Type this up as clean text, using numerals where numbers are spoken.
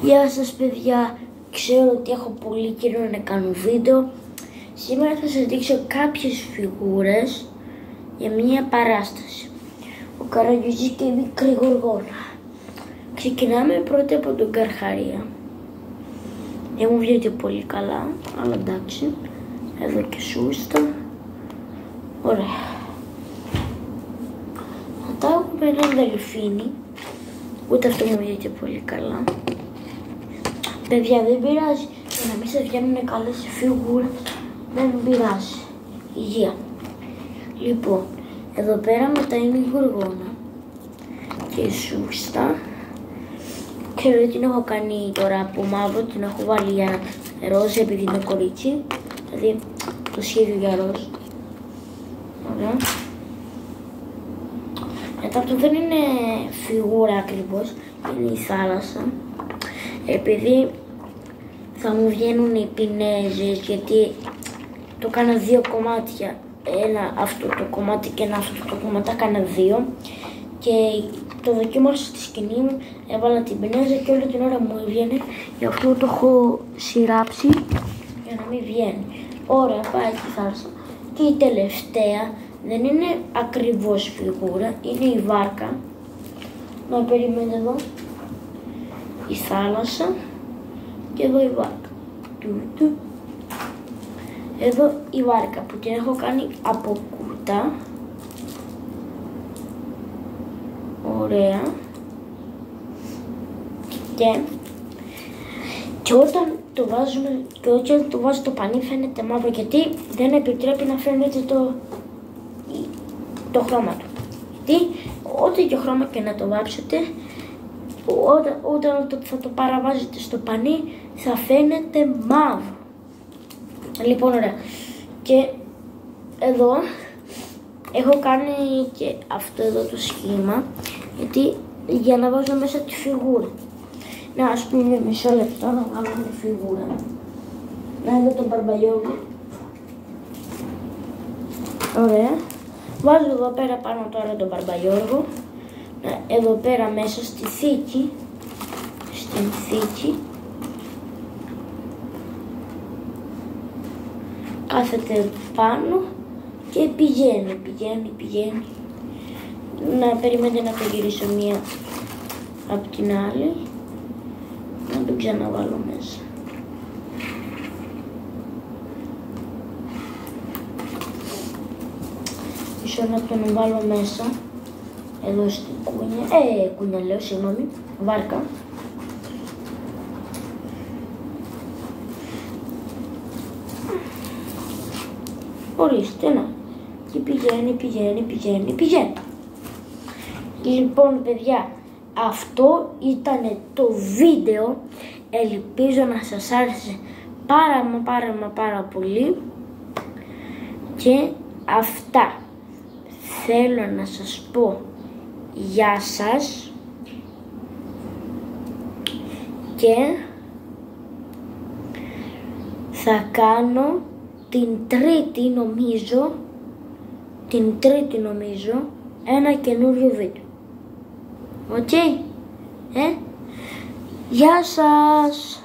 Γεια σας παιδιά, ξέρω ότι έχω πολύ καιρό να κάνω βίντεο. Σήμερα θα σας δείξω κάποιες φιγούρες για μια παράσταση. Ο Καραγιοζής και η Μικρή Γοργόνα. Ξεκινάμε πρώτα από τον Καρχαρία. Δεν μου βγαίνει πολύ καλά, αλλά εντάξει. Εδώ και σούστα. Ωραία. Μετά έχουμε έναν Δελφίνι. Ούτε αυτό μου βγαίνει πολύ καλά. Παιδιά, δεν πειράζει. Για να μην σας βγαίνουν καλές φιγούρες, δεν πειράζει. Υγεία. Λοιπόν, εδώ πέρα μετά είναι η Γοργόνα και η σούστα. Ξέρω ότι την έχω κάνει τώρα από μαύρο, την έχω βάλει για ροζ επειδή είναι κορίτσι. Δηλαδή το σχέδιο για ροζ. Ωραία. Μετά αυτό δεν είναι φιγούρα ακριβώς, είναι η θάλασσα. Επειδή θα μου βγαίνουν οι πινέζες, γιατί το κάνα δύο κομμάτια. Ένα αυτό το κομμάτι και ένα αυτό το κομμάτι, τα κάνα δύο. Και το δοκίμασα στη σκηνή μου, έβαλα την πινέζα και όλη την ώρα μου έβγαινε. Γι' αυτό το έχω σειράψει για να μην βγαίνει. Ωραία, πάει στη θάλασσα. Και η τελευταία δεν είναι ακριβώς φιγούρα, είναι η βάρκα. Να περιμένετε εδώ. Η θάλασσα και εδώ η βάρκα. Εδώ η βάρκα που την έχω κάνει από κούτα. Ωραία. Και όταν το βάζουμε, και όταν το βάζω το πανί φαίνεται μαύρο, γιατί δεν επιτρέπει να φαίνεται το χρώμα του. Γιατί ό,τι και χρώμα και να το βάψετε, όταν θα το παραβάζετε στο πανί θα φαίνεται μαύρο. Λοιπόν, ωραία. Και εδώ έχω κάνει και αυτό εδώ το σχήμα, γιατί για να βάζω μέσα τη φιγούρα. Να, ας πούμε μισό λεπτό να βάλω τη φιγούρα. Να εδώ τον Μπαρμπαγιώργο. Ωραία. Βάζω εδώ πέρα πάνω τώρα τον Μπαρμπαγιώργο. Εδώ πέρα μέσα στη θήκη. Στην θήκη. Κάθεται πάνω και πηγαίνει. Να περιμένετε να το γυρίσω μία από την άλλη. Να το ξαναβάλω μέσα. Μισό να τον βάλω μέσα. Εδώ στην κούνια. Κούνια λέω, συγγνώμη. Βάρκα. Ορίστε, να. Και πηγαίνει. Λοιπόν, παιδιά, αυτό ήταν το βίντεο. Ελπίζω να σας άρεσε πάρα πολύ. Και αυτά. Θέλω να σας πω γεια σας. Και θα κάνω την τρίτη νομίζω ένα καινούριο βίντεο. Οκ. Γεια σας.